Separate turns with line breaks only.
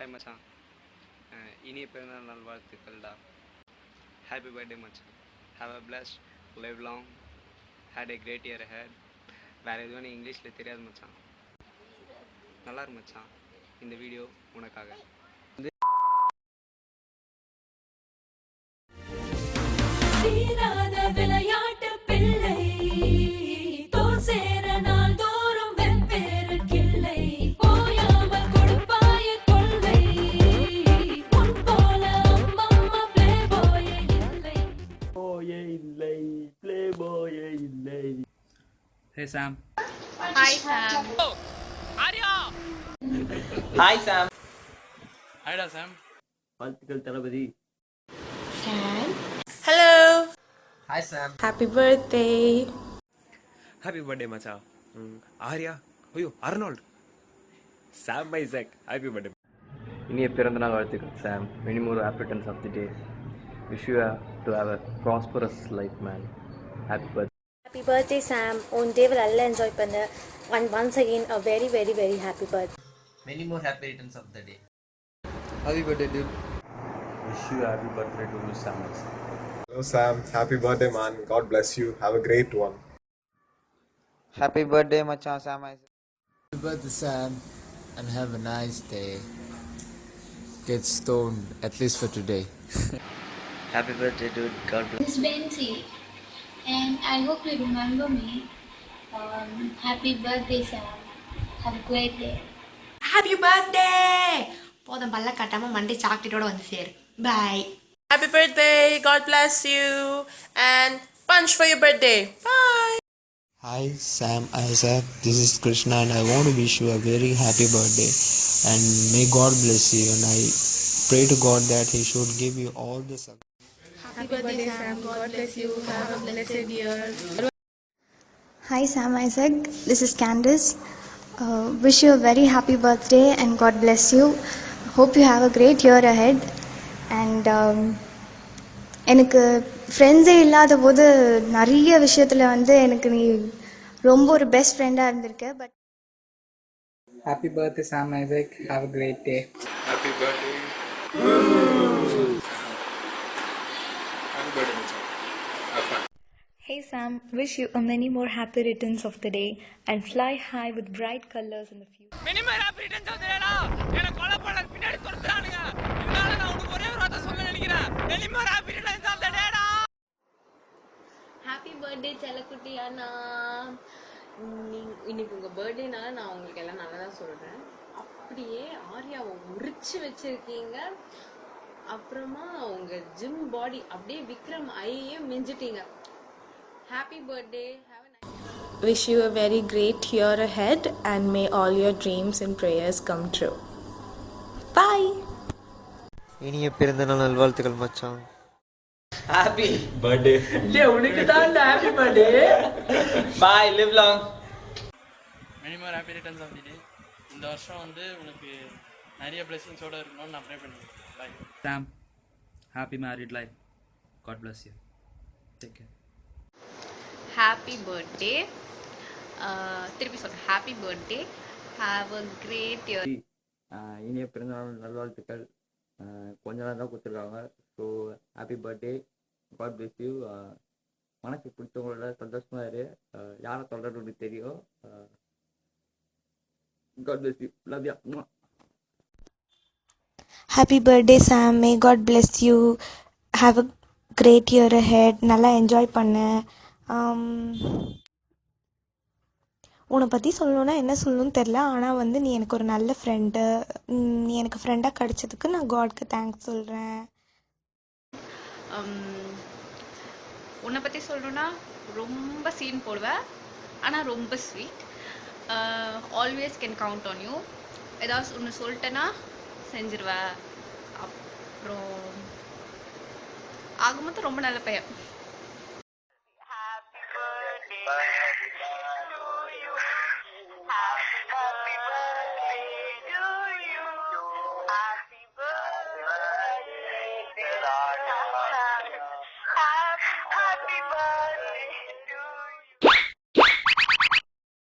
Hi மச்சான், இனிய பிறந்தநாள் நல்வாழ்த்துக்கள்டா. ஹாப்பி பர்த்டே மச்சான். Have a blessed live long, had a great year had. வேறு எதுவும் எனக்கு இங்கிலீஷில் தெரியாது மச்சான். நல்லா இருக்கு மச்சான். இந்த வீடியோ உனக்காக.
விளையாட்டு பிள்ளை தோல் சேர நாள் தோறும் வெவ்வேறு கிள்ளை ஓயாமல் கொடுப்பாய கொள்ளை உன் போல அம்மம்மா பிளே போயே இல்லை
பிளே போயே இல்லை.
Hey Sam.
Hi Sam.
Hi சாம்.
Hi da Sam.
வாழ்த்துக்கள் தளபதி.
Hello.
ஹாய் சாம்.
Happy birthday.
Happy birthday, Macha. Arya. Oh, Arnold. Sam Isaac. Happy birthday.
இனிய பிறந்தநாள் வாழ்த்துக்கள் Sam. Many more happy returns of the day. Wish you to have a prosperous life man. Happy birthday.
Happy birthday Sam. உன் டேவை நல்லா enjoy பண்ணு. And once again a very very very happy birthday.
Many more happy returns of the day.
Happy birthday dude.
Wish you happy birthday to you, Sam.
Hello Sam, happy birthday man. God bless you. Have a great one.
Happy birthday மச்சான் Sam.
Happy birthday Sam and have a nice day. Get stoned at least for today.
Happy birthday dude. God bless.
Miss Bensi, and I hope you remember me. Happy birthday Sam. Have a great day.
Happy birthday. போதும் பல்ல கட்டாம Monday சாக்லேட்டோட வந்து சேரு. Bye. Happy birthday. God bless you and punch for your birthday. Bye.
Hi Sam Isaac, this is Krishna and I want to wish you a very happy birthday and may God bless you and I pray to God that he should give you all the success.
Happy birthday Sam. God bless you. Have a blessed year.
Hi Sam Isaac, this is Candice. Wish you a very happy birthday and God bless you. Hope you have a great year ahead. And எனக்கு ஃப்ரெண்ட்ஸே இல்லாத போது நிறைய விஷயத்தில் வந்து எனக்கு நீ ரொம்ப ஒரு பெஸ்ட் ஃப்ரெண்டாக இருந்திருக்க. But
Happy birthday Sam Isaac. Have a great day.
Happy birthday. Happy birthday Macha. Have fun.
Hey Sam, wish you a many more happy returns of the day and fly high with bright colors in the future.
many more happy returns of the day. எனக்கு கொலை பண்ண பின்னாடி துரத்துறானுங்க. இதனால நான் உனக்கு ஒரே ஒரு வார்த்தை சொல்ல நினைக்கிறேன். many more happy returns of the day.
Happy birthday செல்லக்குட்டி அண்ணா. இன்னைக்கு உங்க பர்த்டேனால நான் உங்களுக்கு எல்லாம் நல்லதா சொல்றேன். அப்படியே ஆர்யாவை உரிச்சு வச்சிருக்கீங்க. அப்புறமா உங்க ஜிம் பாடி அப்படியே விக்ரம் ஐயே மிஞ்சிட்டீங்க. Happy birthday. Have a nice.
Wish you a very great year ahead and may all your dreams and prayers come true. Bye.
இனிய பிறந்தநாள் நல்வாழ்த்துக்கள் மச்சான்.
Happy birthday.
டேய் உனக்கு தான் happy birthday. Bye, live long.
Many more happy returns of the day. இந்த வருஷம் வந்து உனக்கு நிறைய blessings-ஓட இருக்கணும்னு நான் ப்ரே பண்ணுறேன். Bye. Sam, happy married life. God bless you. Take care.
Happy birthday. திருப்பி சொல்றேன். Happy birthday. Have a great year.
இனிய பிறந்தநாள் நல்வாழ்த்துக்கள். கொஞ்ச நாள் தான் கொடுத்துருக்காங்க. So happy birthday. God bless you. மனசு பிடிச்சவங்களோட சந்தோஷமாக இரு. யாரை சொல்கிறது உனக்கு தெரியும். God bless you. Love you.
Happy birthday Sam, may God bless you. Have a great year ahead. நல்லா என்ஜாய் பண்ணு. உன்னை பற்றி சொல்லணுன்னா என்ன சொல்லணும்னு தெரில. ஆனால் வந்து நீ எனக்கு ஒரு நல்ல ஃப்ரெண்டு. நீ எனக்கு ஃப்ரெண்டாக கிடைச்சதுக்கு நான் காட்க்கு தேங்க்ஸ் சொல்கிறேன்.
உன்னை பற்றி சொல்லணுன்னா ரொம்ப சீன் போடுவேன். ஆனால் ரொம்ப sweet. Always can count on you. ஏதாவது ஒன்று சொல்லிட்டேன்னா செஞ்சிருவேன். அப்புறம் ஆக மொத்தம் ரொம்ப நல்ல பையன்.